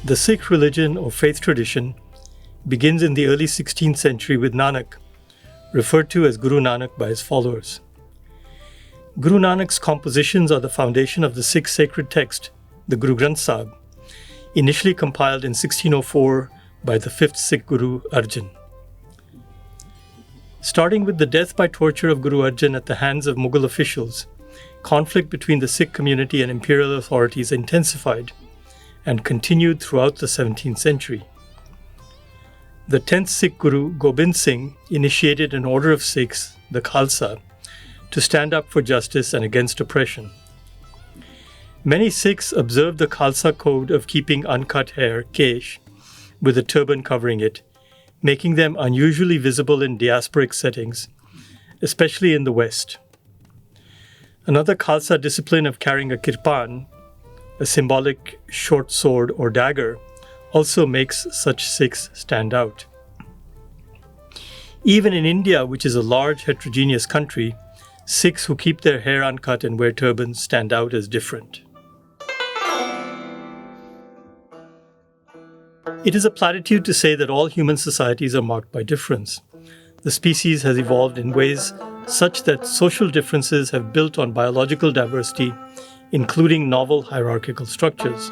The Sikh religion or faith tradition begins in the early 16th century with Nanak, referred to as Guru Nanak by his followers. Guru Nanak's compositions are the foundation of the Sikh sacred text, the Guru Granth Sahib, initially compiled in 1604 by the 5th Sikh Guru Arjan. Starting with the death by torture of Guru Arjan at the hands of Mughal officials, conflict between the Sikh community and imperial authorities intensified and continued throughout the 17th century. The 10th Sikh Guru, Gobind Singh, initiated an order of Sikhs, the Khalsa, to stand up for justice and against oppression. Many Sikhs observed the Khalsa code of keeping uncut hair, kesh, with a turban covering it, making them unusually visible in diasporic settings, especially in the West. Another Khalsa discipline of carrying a kirpan, a symbolic short sword or dagger, also makes such Sikhs stand out. Even in India, which is a large heterogeneous country, Sikhs who keep their hair uncut and wear turbans stand out as different. It is a platitude to say that all human societies are marked by difference. The species has evolved in ways such that social differences have built on biological diversity, including novel hierarchical structures.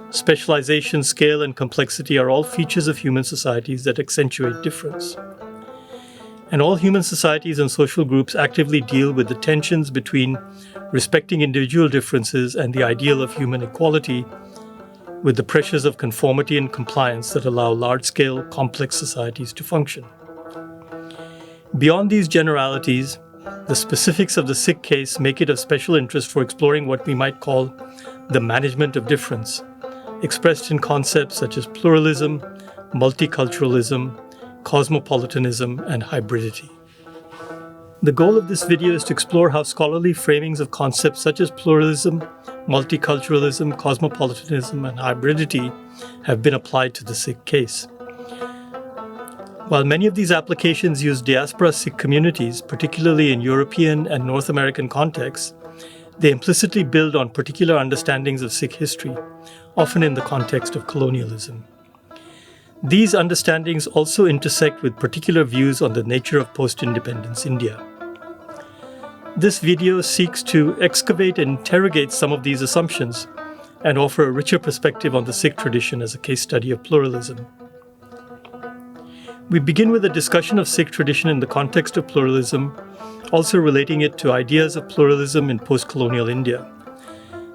Specialization, scale, and complexity are all features of human societies that accentuate difference. And all human societies and social groups actively deal with the tensions between respecting individual differences and the ideal of human equality, with the pressures of conformity and compliance that allow large-scale, complex societies to function. Beyond these generalities, the specifics of the Sikh case make it of special interest for exploring what we might call the management of difference, expressed in concepts such as pluralism, multiculturalism, cosmopolitanism, and hybridity. The goal of this video is to explore how scholarly framings of concepts such as pluralism, multiculturalism, cosmopolitanism, and hybridity have been applied to the Sikh case. While many of these applications use diaspora Sikh communities, particularly in European and North American contexts, they implicitly build on particular understandings of Sikh history, often in the context of colonialism. These understandings also intersect with particular views on the nature of post-independence India. This video seeks to excavate and interrogate some of these assumptions and offer a richer perspective on the Sikh tradition as a case study of pluralism. We begin with a discussion of Sikh tradition in the context of pluralism, also relating it to ideas of pluralism in post-colonial India.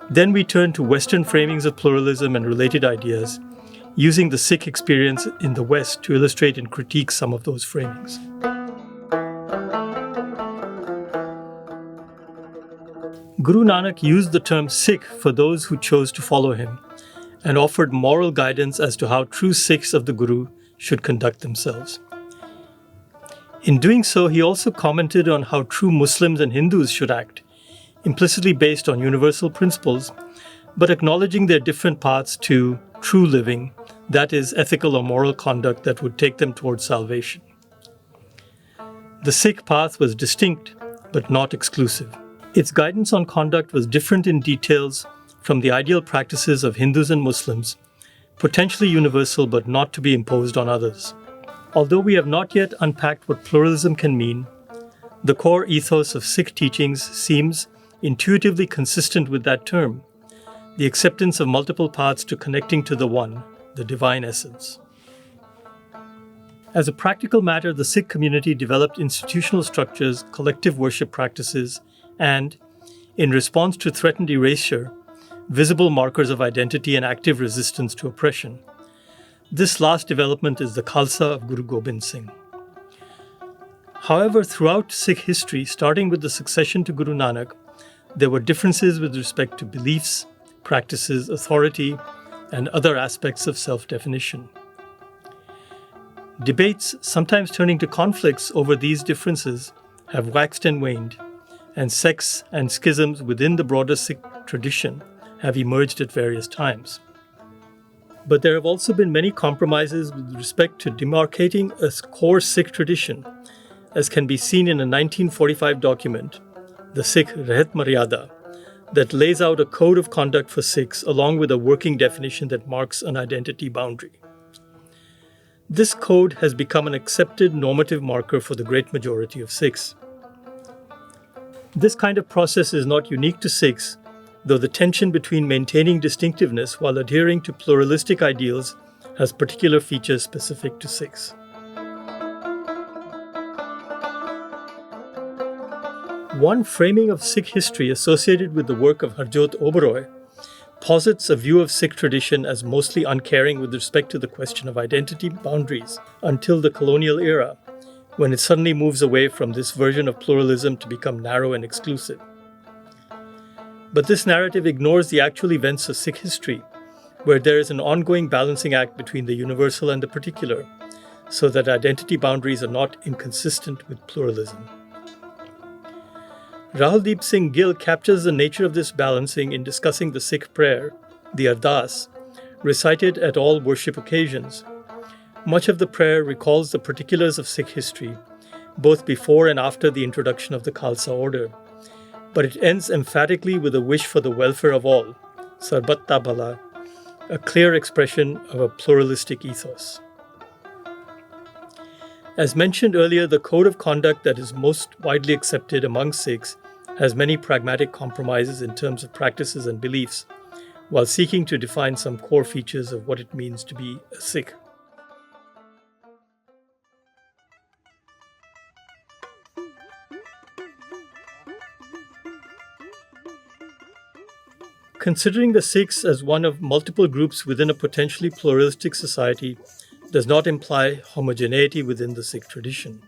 Then we turn to Western framings of pluralism and related ideas, using the Sikh experience in the West to illustrate and critique some of those framings. Guru Nanak used the term Sikh for those who chose to follow him and offered moral guidance as to how true Sikhs of the Guru should conduct themselves. In doing so, he also commented on how true Muslims and Hindus should act, implicitly based on universal principles, but acknowledging their different paths to true living, that is, ethical or moral conduct that would take them towards salvation. The Sikh path was distinct, but not exclusive. Its guidance on conduct was different in details from the ideal practices of Hindus and Muslims, potentially universal but not to be imposed on others. Although we have not yet unpacked what pluralism can mean, the core ethos of Sikh teachings seems intuitively consistent with that term, the acceptance of multiple paths to connecting to the One, the divine essence. As a practical matter, the Sikh community developed institutional structures, collective worship practices, and, in response to threatened erasure, visible markers of identity and active resistance to oppression. This last development is the Khalsa of Guru Gobind Singh. However, throughout Sikh history, starting with the succession to Guru Nanak, there were differences with respect to beliefs, practices, authority, and other aspects of self-definition. Debates, sometimes turning to conflicts over these differences, have waxed and waned, and sects and schisms within the broader Sikh tradition have emerged at various times. But there have also been many compromises with respect to demarcating a core Sikh tradition, as can be seen in a 1945 document, the Sikh Rehat Maryada, that lays out a code of conduct for Sikhs along with a working definition that marks an identity boundary. This code has become an accepted normative marker for the great majority of Sikhs. This kind of process is not unique to Sikhs, though the tension between maintaining distinctiveness while adhering to pluralistic ideals has particular features specific to Sikhs. One framing of Sikh history associated with the work of Harjot Oberoi posits a view of Sikh tradition as mostly uncaring with respect to the question of identity boundaries until the colonial era, when it suddenly moves away from this version of pluralism to become narrow and exclusive. But this narrative ignores the actual events of Sikh history, where there is an ongoing balancing act between the universal and the particular, so that identity boundaries are not inconsistent with pluralism. Rahuldeep Singh Gill captures the nature of this balancing in discussing the Sikh prayer, the Ardas, recited at all worship occasions. Much of the prayer recalls the particulars of Sikh history, both before and after the introduction of the Khalsa order, but it ends emphatically with a wish for the welfare of all, Sarbat Ta Bhala, a clear expression of a pluralistic ethos. As mentioned earlier, the code of conduct that is most widely accepted among Sikhs has many pragmatic compromises in terms of practices and beliefs, while seeking to define some core features of what it means to be a Sikh. Considering the Sikhs as one of multiple groups within a potentially pluralistic society does not imply homogeneity within the Sikh tradition.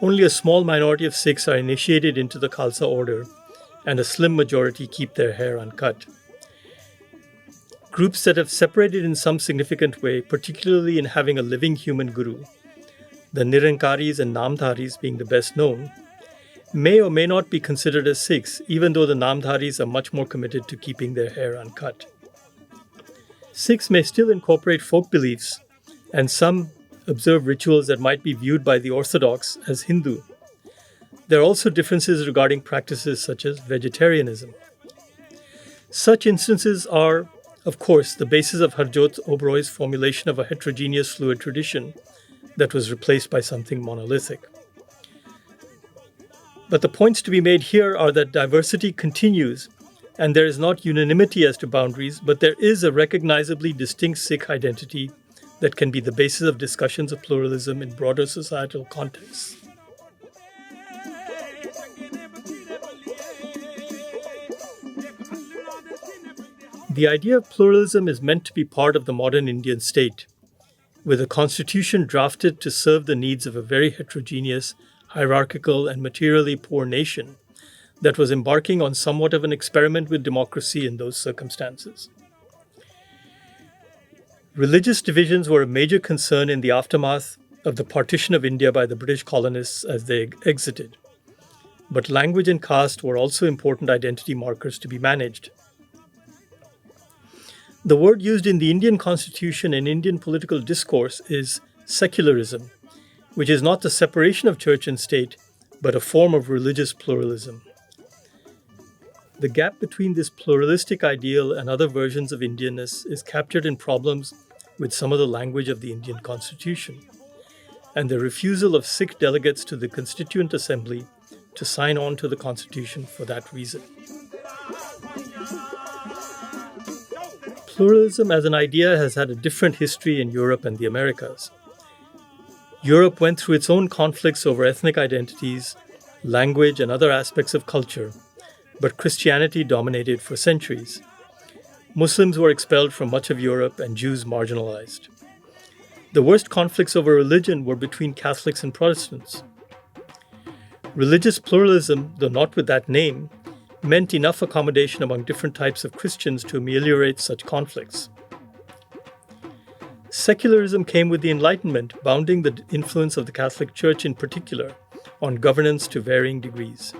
Only a small minority of Sikhs are initiated into the Khalsa order, and a slim majority keep their hair uncut. Groups that have separated in some significant way, particularly in having a living human guru, the Nirankaris and Namdharis being the best known, may or may not be considered as Sikhs, even though the Namdharis are much more committed to keeping their hair uncut. Sikhs may still incorporate folk beliefs, and some observe rituals that might be viewed by the Orthodox as Hindu. There are also differences regarding practices such as vegetarianism. Such instances are, of course, the basis of Harjot Oberoi's formulation of a heterogeneous fluid tradition that was replaced by something monolithic. But the points to be made here are that diversity continues, and there is not unanimity as to boundaries, but there is a recognizably distinct Sikh identity that can be the basis of discussions of pluralism in broader societal contexts. The idea of pluralism is meant to be part of the modern Indian state, with a constitution drafted to serve the needs of a very heterogeneous, hierarchical, and materially poor nation that was embarking on somewhat of an experiment with democracy in those circumstances. Religious divisions were a major concern in the aftermath of the partition of India by the British colonists as they exited. But language and caste were also important identity markers to be managed. The word used in the Indian Constitution and Indian political discourse is secularism, which is not the separation of church and state, but a form of religious pluralism. The gap between this pluralistic ideal and other versions of Indianness is captured in problems with some of the language of the Indian Constitution, and the refusal of Sikh delegates to the Constituent Assembly to sign on to the Constitution for that reason. Pluralism as an idea has had a different history in Europe and the Americas. Europe went through its own conflicts over ethnic identities, language, and other aspects of culture, but Christianity dominated for centuries. Muslims were expelled from much of Europe and Jews marginalized. The worst conflicts over religion were between Catholics and Protestants. Religious pluralism, though not with that name, meant enough accommodation among different types of Christians to ameliorate such conflicts. Secularism came with the Enlightenment, bounding the influence of the Catholic Church in particular on governance to varying degrees.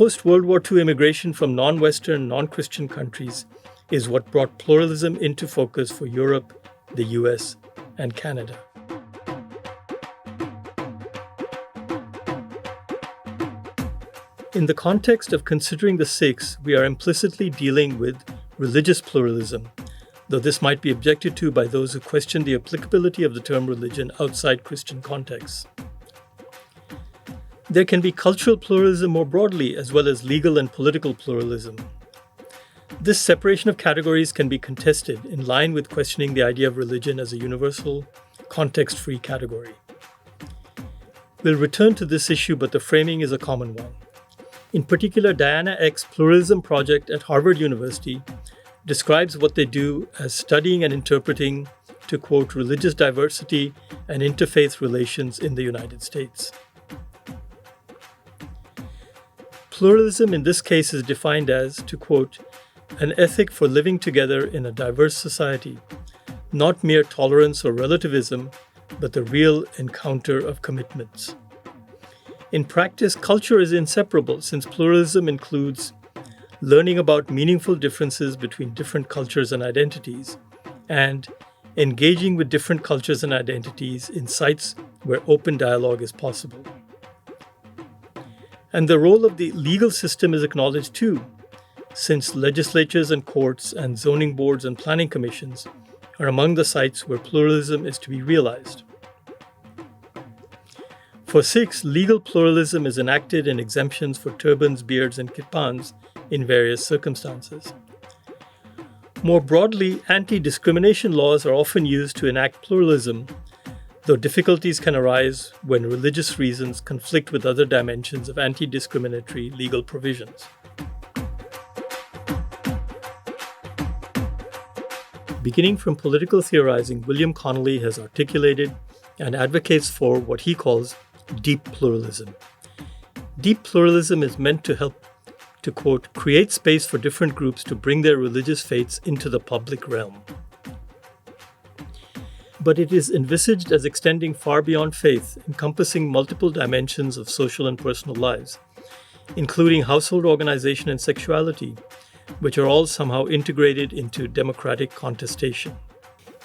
Post-World War II immigration from non-Western, non-Christian countries is what brought pluralism into focus for Europe, the US, and Canada. In the context of considering the Sikhs, we are implicitly dealing with religious pluralism, though this might be objected to by those who question the applicability of the term religion outside Christian contexts. There can be cultural pluralism more broadly, as well as legal and political pluralism. This separation of categories can be contested in line with questioning the idea of religion as a universal, context-free category. We'll return to this issue, but the framing is a common one. In particular, Diana Eck's Pluralism Project at Harvard University describes what they do as studying and interpreting, to quote, religious diversity and interfaith relations in the United States. Pluralism in this case is defined as, to quote, an ethic for living together in a diverse society, not mere tolerance or relativism, but the real encounter of commitments. In practice, culture is inseparable since pluralism includes learning about meaningful differences between different cultures and identities, and engaging with different cultures and identities in sites where open dialogue is possible. And the role of the legal system is acknowledged too, since legislatures and courts and zoning boards and planning commissions are among the sites where pluralism is to be realized. For Sikhs, legal pluralism is enacted in exemptions for turbans, beards, and kirpans in various circumstances. More broadly, anti-discrimination laws are often used to enact pluralism, though difficulties can arise when religious reasons conflict with other dimensions of anti-discriminatory legal provisions. Beginning from political theorizing, William Connolly has articulated and advocates for what he calls deep pluralism. Deep pluralism is meant to help, to quote, create space for different groups to bring their religious faiths into the public realm. But it is envisaged as extending far beyond faith, encompassing multiple dimensions of social and personal lives, including household organization and sexuality, which are all somehow integrated into democratic contestation.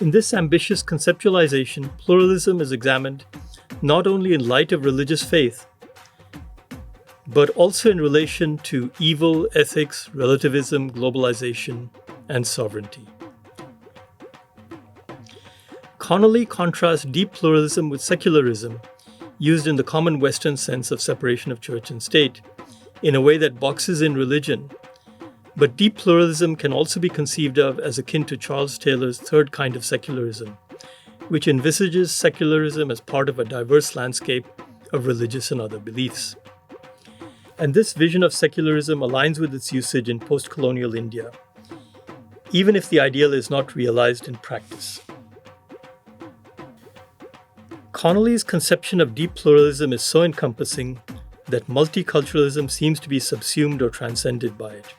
In this ambitious conceptualization, pluralism is examined not only in light of religious faith, but also in relation to evil, ethics, relativism, globalization, and sovereignty. Connolly contrasts deep pluralism with secularism, used in the common Western sense of separation of church and state, in a way that boxes in religion. But deep pluralism can also be conceived of as akin to Charles Taylor's third kind of secularism, which envisages secularism as part of a diverse landscape of religious and other beliefs. And this vision of secularism aligns with its usage in post-colonial India, even if the ideal is not realized in practice. Connolly's conception of deep pluralism is so encompassing that multiculturalism seems to be subsumed or transcended by it.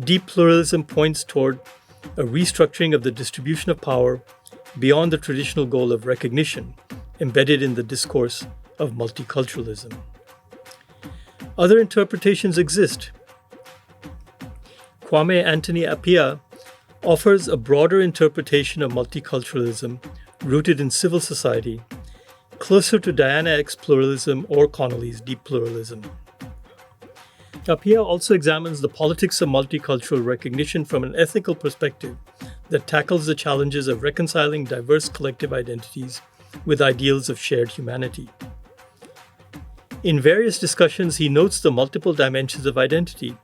Deep pluralism points toward a restructuring of the distribution of power beyond the traditional goal of recognition embedded in the discourse of multiculturalism. Other interpretations exist. Kwame Anthony Appiah offers a broader interpretation of multiculturalism rooted in civil society, closer to Diana Eck's pluralism or Connolly's deep pluralism. Appiah also examines the politics of multicultural recognition from an ethical perspective that tackles the challenges of reconciling diverse collective identities with ideals of shared humanity. In various discussions, he notes the multiple dimensions of identity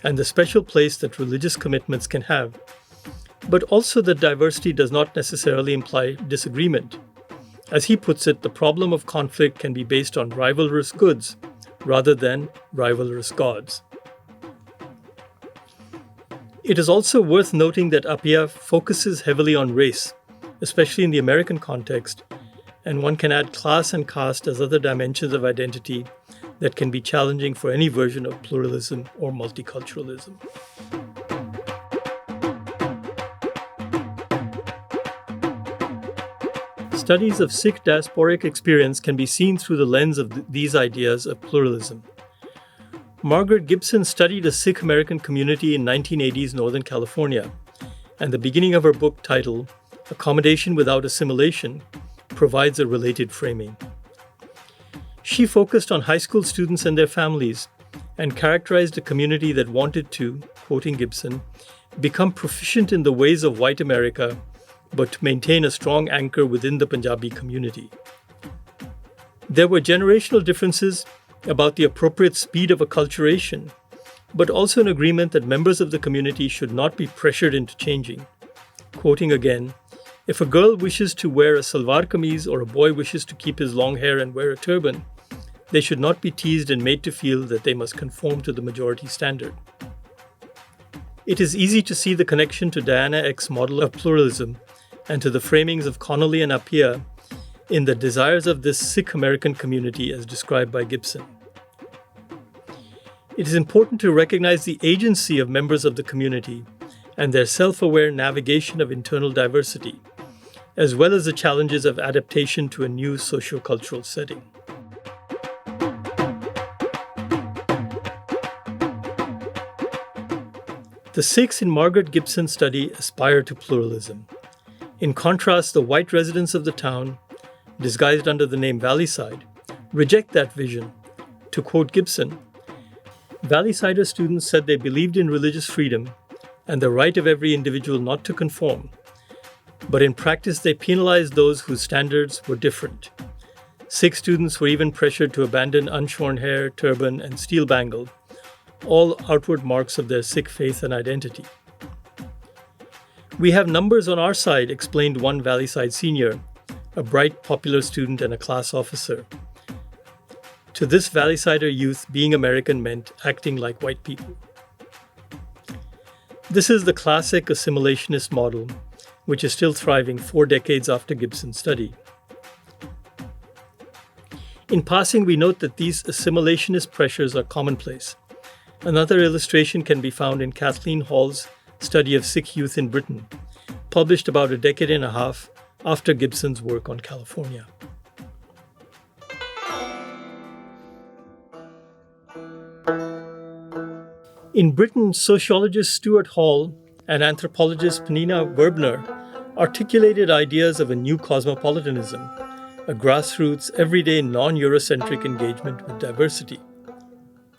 and the special place that religious commitments can have, but also that diversity does not necessarily imply disagreement. As he puts it, the problem of conflict can be based on rivalrous goods rather than rivalrous gods. It is also worth noting that Appiah focuses heavily on race, especially in the American context, and one can add class and caste as other dimensions of identity that can be challenging for any version of pluralism or multiculturalism. Studies of Sikh diasporic experience can be seen through the lens of these ideas of pluralism. Margaret Gibson studied a Sikh American community in 1980s Northern California, and the beginning of her book titled Accommodation Without Assimilation provides a related framing. She focused on high school students and their families and characterized a community that wanted to, quoting Gibson, become proficient in the ways of white America, but to maintain a strong anchor within the Punjabi community. There were generational differences about the appropriate speed of acculturation, but also an agreement that members of the community should not be pressured into changing. Quoting again, "If a girl wishes to wear a salwar kameez or a boy wishes to keep his long hair and wear a turban, they should not be teased and made to feel that they must conform to the majority standard." It is easy to see the connection to Diana Eck's model of pluralism and to the framings of Connolly and Appiah in the desires of this Sikh American community as described by Gibson. It is important to recognize the agency of members of the community and their self-aware navigation of internal diversity, as well as the challenges of adaptation to a new socio-cultural setting. The Sikhs in Margaret Gibson's study aspire to pluralism. In contrast, the white residents of the town, disguised under the name Valleyside, reject that vision. To quote Gibson, "Valleysider students said they believed in religious freedom and the right of every individual not to conform, but in practice they penalized those whose standards were different. Sikh students were even pressured to abandon unshorn hair, turban, and steel bangle, all outward marks of their Sikh faith and identity. We have numbers on our side," explained one Valleyside senior, a bright, popular student and a class officer. To this Valleysider youth, being American meant acting like white people. This is the classic assimilationist model, which is still thriving 4 decades after Gibson's study. In passing, we note that these assimilationist pressures are commonplace. Another illustration can be found in Kathleen Hall's study of Sikh youth in Britain, published about a decade and a half after Gibson's work on California. In Britain, sociologist Stuart Hall and anthropologist Penina Verbner articulated ideas of a new cosmopolitanism, a grassroots, everyday, non-Eurocentric engagement with diversity.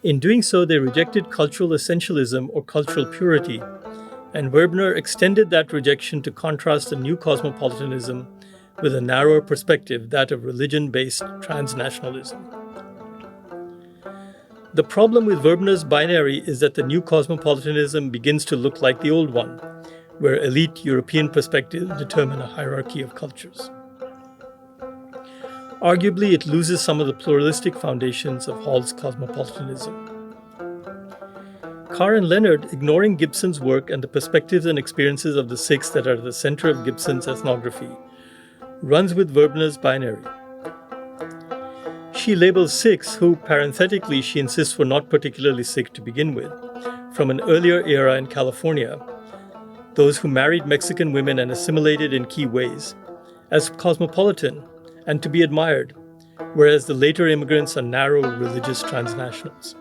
In doing so, they rejected cultural essentialism or cultural purity, and Verbner extended that rejection to contrast a new cosmopolitanism with a narrower perspective, that of religion-based transnationalism. The problem with Verbner's binary is that the new cosmopolitanism begins to look like the old one, where elite European perspectives determine a hierarchy of cultures. Arguably, it loses some of the pluralistic foundations of Hall's cosmopolitanism. Carr and Leonard, ignoring Gibson's work and the perspectives and experiences of the Sikhs that are at the center of Gibson's ethnography, runs with Verbner's binary. She labels Sikhs, who parenthetically she insists were not particularly Sikh to begin with, from an earlier era in California, those who married Mexican women and assimilated in key ways, as cosmopolitan and to be admired, whereas the later immigrants are narrow religious transnationals.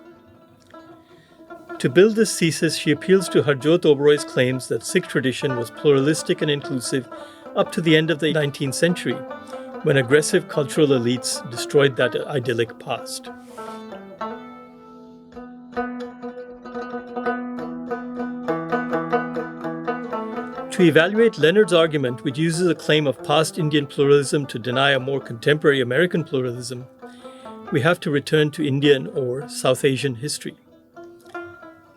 To build this thesis, she appeals to Harjot Oberoi's claims that Sikh tradition was pluralistic and inclusive up to the end of the 19th century, when aggressive cultural elites destroyed that idyllic past. To evaluate Leonard's argument, which uses a claim of past Indian pluralism to deny a more contemporary American pluralism, we have to return to Indian or South Asian history.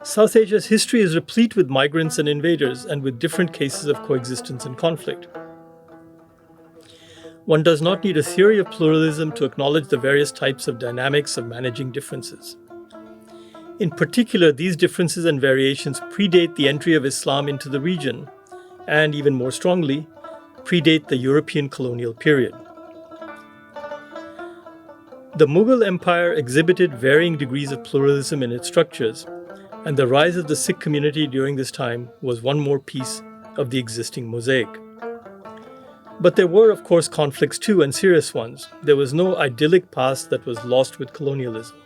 South Asia's history is replete with migrants and invaders and with different cases of coexistence and conflict. One does not need a theory of pluralism to acknowledge the various types of dynamics of managing differences. In particular, these differences and variations predate the entry of Islam into the region, and even more strongly, predate the European colonial period. The Mughal Empire exhibited varying degrees of pluralism in its structures, and the rise of the Sikh community during this time was one more piece of the existing mosaic. But there were, of course, conflicts too, and serious ones. There was no idyllic past that was lost with colonialism.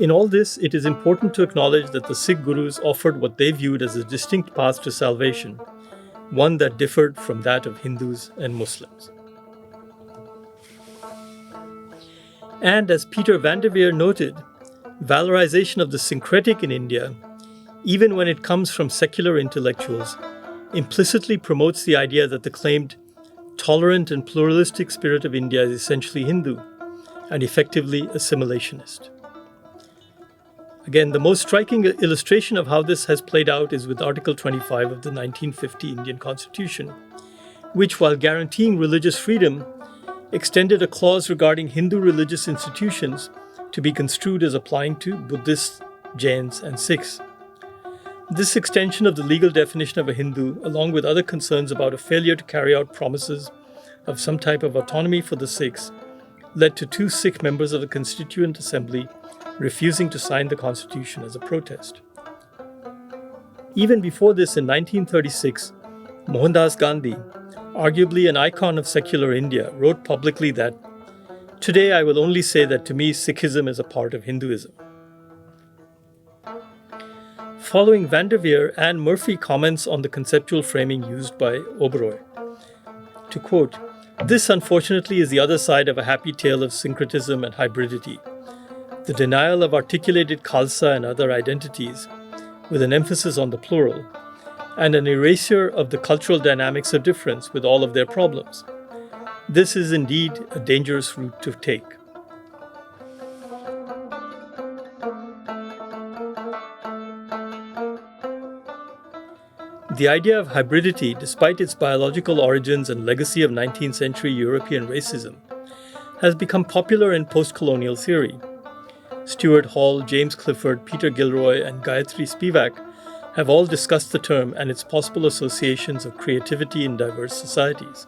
In all this, it is important to acknowledge that the Sikh gurus offered what they viewed as a distinct path to salvation, one that differed from that of Hindus and Muslims. And as Peter van der Veer noted, Valorization of the syncretic in India, even when it comes from secular intellectuals, implicitly promotes the idea that the claimed tolerant and pluralistic spirit of India is essentially Hindu and effectively assimilationist. Again, the most striking illustration of how this has played out is with Article 25 of the 1950 Indian Constitution, which, while guaranteeing religious freedom, extended a clause regarding Hindu religious institutions to be construed as applying to Buddhists, Jains, and Sikhs. This extension of the legal definition of a Hindu, along with other concerns about a failure to carry out promises of some type of autonomy for the Sikhs, led to 2 Sikh members of the Constituent Assembly refusing to sign the constitution as a protest. Even before this, in 1936, Mohandas Gandhi, arguably an icon of secular India, wrote publicly that, "Today I will only say that to me Sikhism is a part of Hinduism." Following Vanderveer, Anne Murphy comments on the conceptual framing used by Oberoi. To quote, "This unfortunately is the other side of a happy tale of syncretism and hybridity. The denial of articulated Khalsa and other identities, with an emphasis on the plural, and an erasure of the cultural dynamics of difference with all of their problems. This is indeed a dangerous route to take." The idea of hybridity, despite its biological origins and legacy of 19th century European racism, has become popular in post-colonial theory. Stuart Hall, James Clifford, Peter Gilroy, and Gayatri Spivak have all discussed the term and its possible associations of creativity in diverse societies.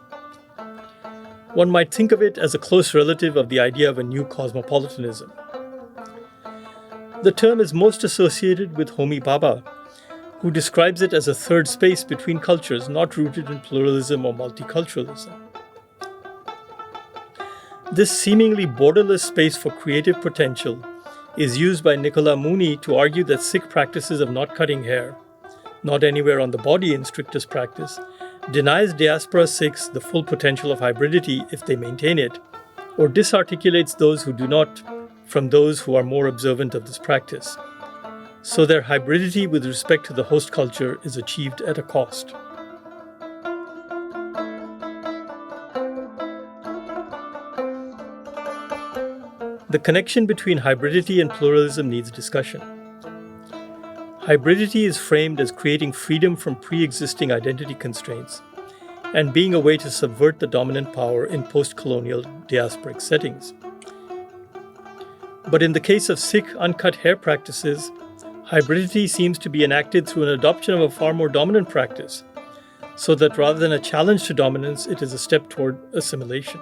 One might think of it as a close relative of the idea of a new cosmopolitanism. The term is most associated with Homi Bhabha, who describes it as a third space between cultures not rooted in pluralism or multiculturalism. This seemingly borderless space for creative potential is used by Nicola Mooney to argue that Sikh practices of not cutting hair, not anywhere on the body in strictest practice, denies diaspora Sikhs the full potential of hybridity if they maintain it, or disarticulates those who do not from those who are more observant of this practice. So their hybridity with respect to the host culture is achieved at a cost. The connection between hybridity and pluralism needs discussion. Hybridity is framed as creating freedom from pre-existing identity constraints and being a way to subvert the dominant power in post-colonial diasporic settings. But in the case of Sikh uncut hair practices, hybridity seems to be enacted through an adoption of a far more dominant practice, so that rather than a challenge to dominance, it is a step toward assimilation.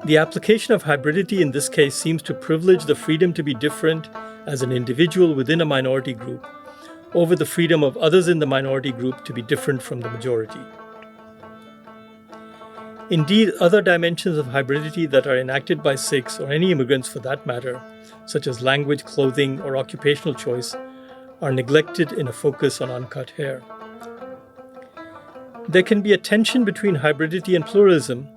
The application of hybridity in this case seems to privilege the freedom to be different as an individual within a minority group over the freedom of others in the minority group to be different from the majority. Indeed, other dimensions of hybridity that are enacted by Sikhs, or any immigrants for that matter, such as language, clothing, or occupational choice, are neglected in a focus on uncut hair. There can be a tension between hybridity and pluralism,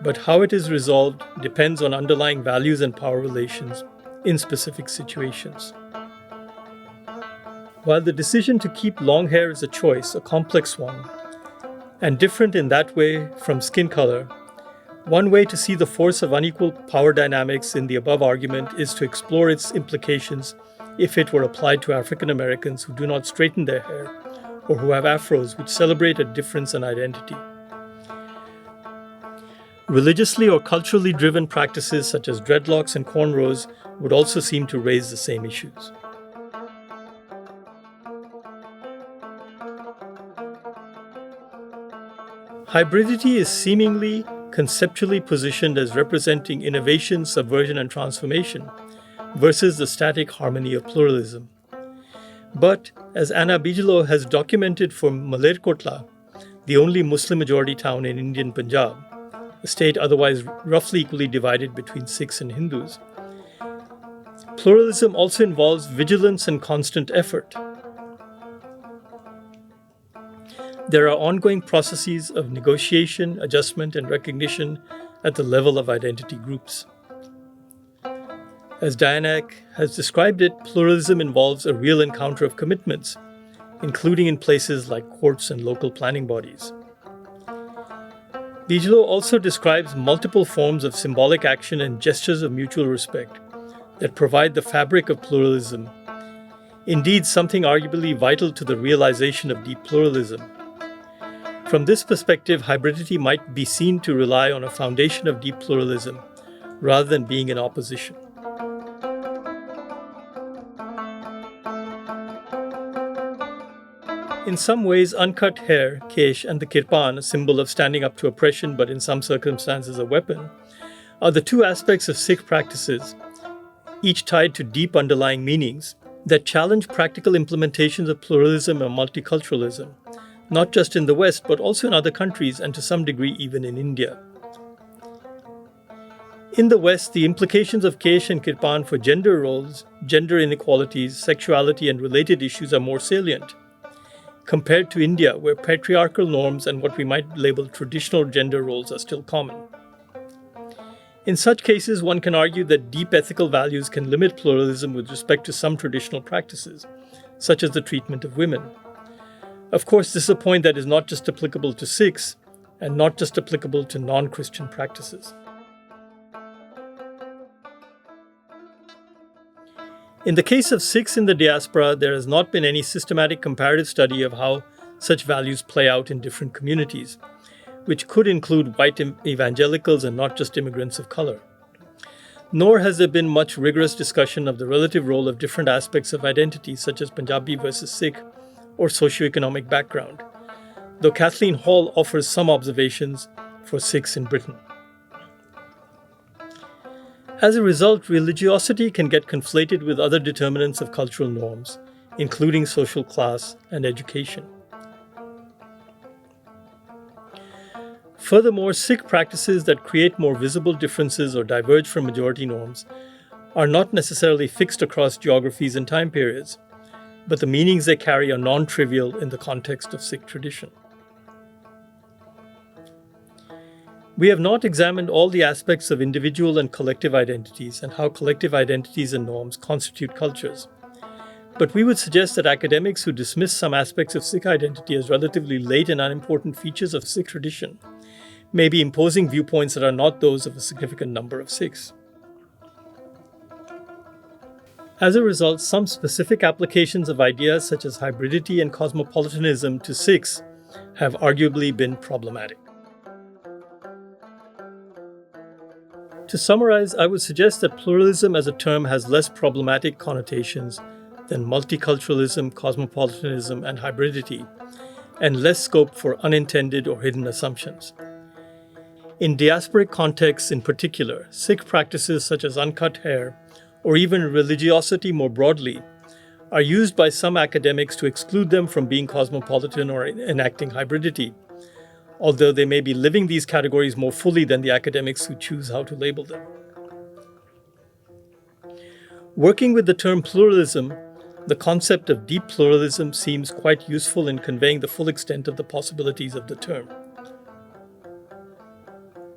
but how it is resolved depends on underlying values and power relations in specific situations. While the decision to keep long hair is a choice, a complex one, and different in that way from skin color, one way to see the force of unequal power dynamics in the above argument is to explore its implications if it were applied to African Americans who do not straighten their hair or who have afros which celebrate a difference in identity. Religiously or culturally driven practices such as dreadlocks and cornrows would also seem to raise the same issues. Hybridity is seemingly conceptually positioned as representing innovation, subversion, and transformation versus the static harmony of pluralism. But, as Anna Bigelow has documented for Malerkotla, the only Muslim-majority town in Indian Punjab, a state otherwise roughly equally divided between Sikhs and Hindus, pluralism also involves vigilance and constant effort. There are ongoing processes of negotiation, adjustment, and recognition at the level of identity groups. As Dianak has described it, pluralism involves a real encounter of commitments, including in places like courts and local planning bodies. Bigelow also describes multiple forms of symbolic action and gestures of mutual respect that provide the fabric of pluralism, indeed something arguably vital to the realization of deep pluralism. From this perspective, hybridity might be seen to rely on a foundation of deep pluralism rather than being in opposition. In some ways, uncut hair, kesh, and the kirpan, a symbol of standing up to oppression but in some circumstances a weapon, are the two aspects of Sikh practices, each tied to deep underlying meanings, that challenge practical implementations of pluralism and multiculturalism, not just in the West but also in other countries and to some degree even in India. In the West, the implications of kesh and kirpan for gender roles, gender inequalities, sexuality, and related issues are more salient, compared to India, where patriarchal norms and what we might label traditional gender roles are still common. In such cases, one can argue that deep ethical values can limit pluralism with respect to some traditional practices, such as the treatment of women. Of course, this is a point that is not just applicable to Sikhs and not just applicable to non-Christian practices. In the case of Sikhs in the diaspora, there has not been any systematic comparative study of how such values play out in different communities, which could include white evangelicals and not just immigrants of color. Nor has there been much rigorous discussion of the relative role of different aspects of identity, such as Punjabi versus Sikh or socioeconomic background, though Kathleen Hall offers some observations for Sikhs in Britain. As a result, religiosity can get conflated with other determinants of cultural norms, including social class and education. Furthermore, Sikh practices that create more visible differences or diverge from majority norms are not necessarily fixed across geographies and time periods, but the meanings they carry are non-trivial in the context of Sikh tradition. We have not examined all the aspects of individual and collective identities and how collective identities and norms constitute cultures. But we would suggest that academics who dismiss some aspects of Sikh identity as relatively late and unimportant features of Sikh tradition may be imposing viewpoints that are not those of a significant number of Sikhs. As a result, some specific applications of ideas such as hybridity and cosmopolitanism to Sikhs have arguably been problematic. To summarize, I would suggest that pluralism as a term has less problematic connotations than multiculturalism, cosmopolitanism, and hybridity, and less scope for unintended or hidden assumptions. In diasporic contexts in particular, Sikh practices such as uncut hair, or even religiosity more broadly, are used by some academics to exclude them from being cosmopolitan or enacting hybridity, although they may be living these categories more fully than the academics who choose how to label them. Working with the term pluralism, the concept of deep pluralism seems quite useful in conveying the full extent of the possibilities of the term.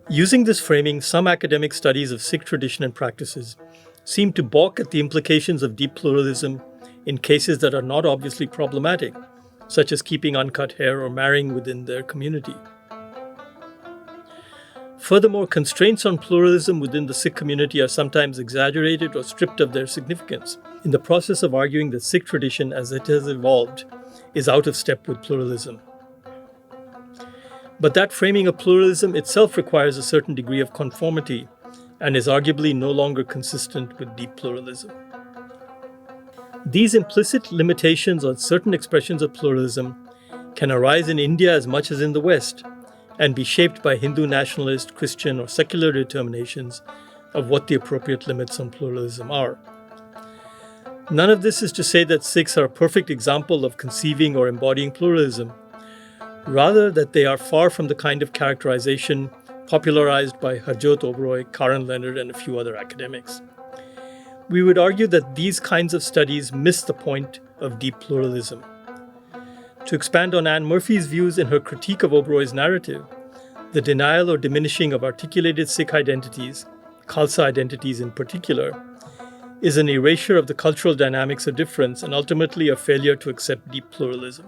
Using this framing, some academic studies of Sikh tradition and practices seem to balk at the implications of deep pluralism in cases that are not obviously problematic, such as keeping uncut hair or marrying within their community. Furthermore, constraints on pluralism within the Sikh community are sometimes exaggerated or stripped of their significance in the process of arguing that Sikh tradition as it has evolved is out of step with pluralism. But that framing of pluralism itself requires a certain degree of conformity and is arguably no longer consistent with deep pluralism. These implicit limitations on certain expressions of pluralism can arise in India as much as in the West, and be shaped by Hindu nationalist, Christian, or secular determinations of what the appropriate limits on pluralism are. None of this is to say that Sikhs are a perfect example of conceiving or embodying pluralism, rather that they are far from the kind of characterization popularized by Harjot Oberoi, Karen Leonard, and a few other academics. We would argue that these kinds of studies miss the point of deep pluralism. To expand on Anne Murphy's views in her critique of Oberoi's narrative, the denial or diminishing of articulated Sikh identities, Khalsa identities in particular, is an erasure of the cultural dynamics of difference and ultimately a failure to accept deep pluralism.